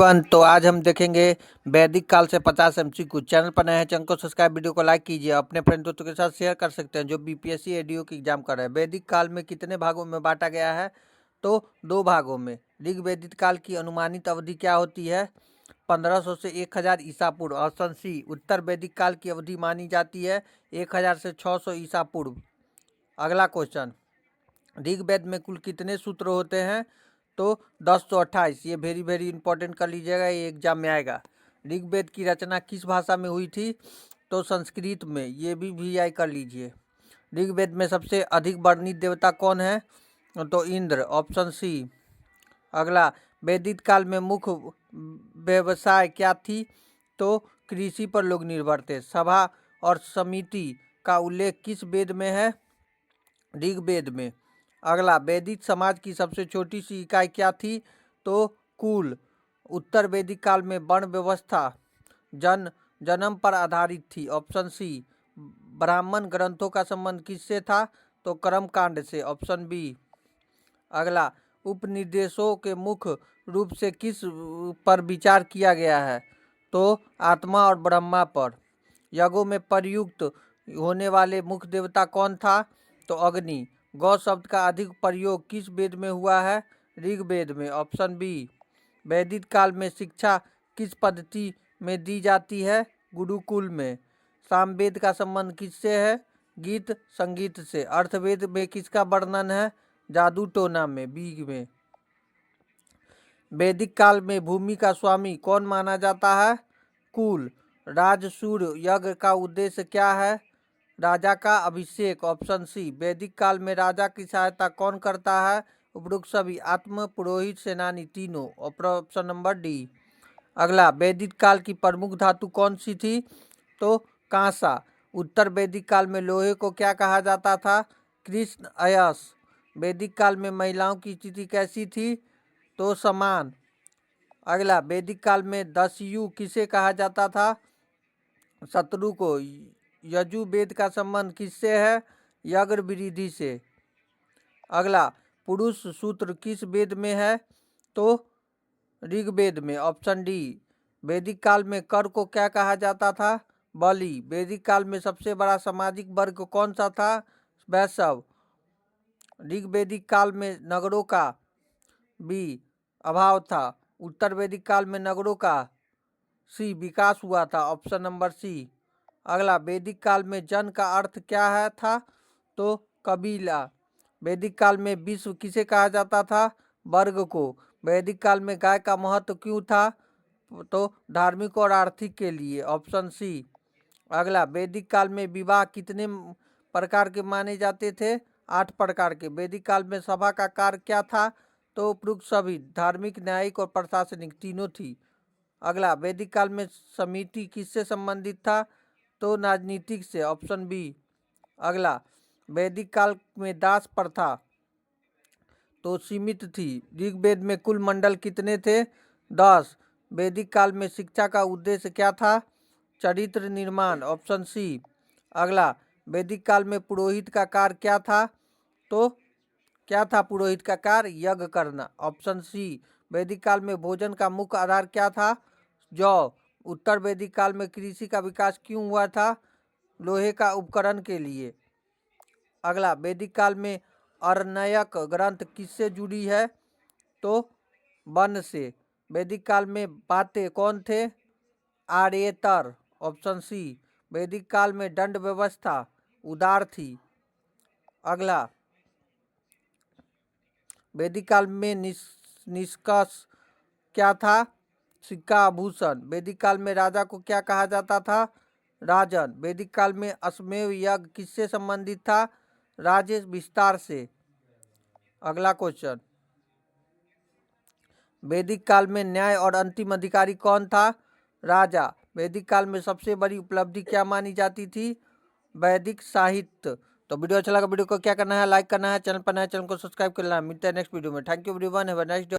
Everyone, तो आज हम देखेंगे वैदिक काल से 50 एमसीक्यू। चैनल पर नए हैं, चैनल को सब्सक्राइब, वीडियो को लाइक कीजिए, अपने फ्रेंड दोस्तों के साथ शेयर कर सकते हैं जो बीपीएससी एडीओ की एग्जाम कर रहे हैं। वैदिक काल में कितने भागों में बांटा गया है? तो 2 भागों में। ऋग्वैदिक काल की अनुमानित अवधि क्या होती है? 1500 से 1000 ईसा पूर्व। Option C. उत्तर वैदिक काल की अवधि मानी जाती है 1000 से 600 ईसा पूर्व। अगला क्वेश्चन, ऋग्वेद में कुल कितने सूत्र होते हैं? तो 10 तो 28। ये वेरी इंपॉर्टेंट कर लीजिएगा, ये एग्जाम में आएगा। ऋग्वेद की रचना किस भाषा में हुई थी? तो संस्कृत में। ये भी वीआई कर लीजिए। ऋग्वेद में सबसे अधिक वर्णित देवता कौन है? तो इंद्र। Option C. अगला, वैदिक काल में मुख्य व्यवसाय क्या थी? तो कृषि पर लोग निर्भर थे। सभा और समिति का उल्लेख किस वेद में है? ऋग्वेद में। अगला, वैदिक समाज की सबसे छोटी सी इकाई क्या थी? तो कुल। उत्तर वैदिक काल में वर्ण व्यवस्था जन्म पर आधारित थी। Option C. ब्राह्मण ग्रंथों का संबंध किससे था? तो कर्मकांड से। Option B. अगला, उपनिवेशों के मुख्य रूप से किस पर विचार किया गया है? तो आत्मा और ब्रह्मा पर। यज्ञों में प्रयुक्त होने वाले मुख्य देवता कौन था? तो अग्नि। गौ शब्द का अधिक प्रयोग किस वेद में हुआ है? ऋग्वेद में। Option B. वैदिक काल में शिक्षा किस पद्धति में दी जाती है? गुरुकुल में। सामवेद का संबंध किससे है? गीत संगीत से। अर्थवेद में किसका वर्णन है? जादू टोना में, बी में। वैदिक काल में भूमि का स्वामी कौन माना जाता है? कुल। राजसूय यज्ञ का उद्देश्य क्या है? राजा का अभिषेक। Option C. वैदिक काल में राजा की सहायता कौन करता है? उपरोक्त सभी। आत्म, पुरोहित, सेनानी, तीनों। Option number D. अगला, वैदिक काल की प्रमुख धातु कौन सी थी? तो कांसा। उत्तर वैदिक काल में लोहे को क्या कहा जाता था? कृष्ण अयस। वैदिक काल में महिलाओं की स्थिति कैसी थी? तो समान। अगला, वैदिक काल में दस्यु किसे कहा जाता था? शत्रु को। यजुर्वेद का संबंध किससे है? यज्ञ विधि से। अगला, पुरुष सूत्र किस वेद में है? तो ऋग्वेद में। Option D. वैदिक काल में कर को क्या कहा जाता था? बलि। वैदिक काल में सबसे बड़ा सामाजिक वर्ग कौन सा था? वैश्य। ऋग्वैदिक काल में नगरों का बी अभाव था। उत्तर वैदिक काल में नगरों का सी विकास हुआ था। Option number C. अगला, वैदिक काल में जन का अर्थ क्या है था? तो कबीला। वैदिक काल में विश्व किसे कहा जाता था? वर्ग को। वैदिक काल में गाय का महत्व क्यों था? तो धार्मिक और आर्थिक के लिए। Option C. अगला, वैदिक काल में विवाह कितने प्रकार के माने जाते थे? 8 प्रकार के। वैदिक काल में सभा का कार्य क्या था? तो उपरोक्त सभी। धार्मिक, न्यायिक और प्रशासनिक तीनों थी। अगला, वैदिक काल में समिति किससे संबंधित था? तो राजनीतिक से। Option B. अगला, वैदिक काल में दास प्रथा तो सीमित थी। ऋग्वेद में कुल मंडल कितने थे? 10। वैदिक काल में शिक्षा का उद्देश्य क्या था? चरित्र निर्माण। Option C. अगला, वैदिक काल में पुरोहित का कार्य क्या था? तो क्या था पुरोहित का कार्य? यज्ञ करना। Option C. वैदिक काल में भोजन का मुख्य आधार क्या था? जौ। उत्तर वैदिक काल में कृषि का विकास क्यों हुआ था? लोहे का उपकरण के लिए। अगला, वैदिक काल में अरण्यक ग्रंथ किससे जुड़ी है? तो वन से। वैदिक काल में बातें कौन थे? आर्येतर। Option C. वैदिक काल में दंड व्यवस्था उदार थी। अगला, वैदिक काल में निष्कर्ष क्या था? सिक्का आभूषण। वैदिक काल में राजा को क्या कहा जाता था? राजन। वैदिक काल में अश्वमेध यज्ञ किससे संबंधित था? राज्य विस्तार से। अगला क्वेश्चन, वैदिक काल में न्याय और अंतिम अधिकारी कौन था? राजा। वैदिक काल में सबसे बड़ी उपलब्धि क्या मानी जाती थी? वैदिक साहित्य। तो वीडियो अच्छा लगा, वीडियो को क्या करना है? लाइक करना है। चैनल पर नया, चैनल को सब्सक्राइब करना है। मिलते हैं नेक्स्ट वीडियो में। Thank you everyone, have a nice day.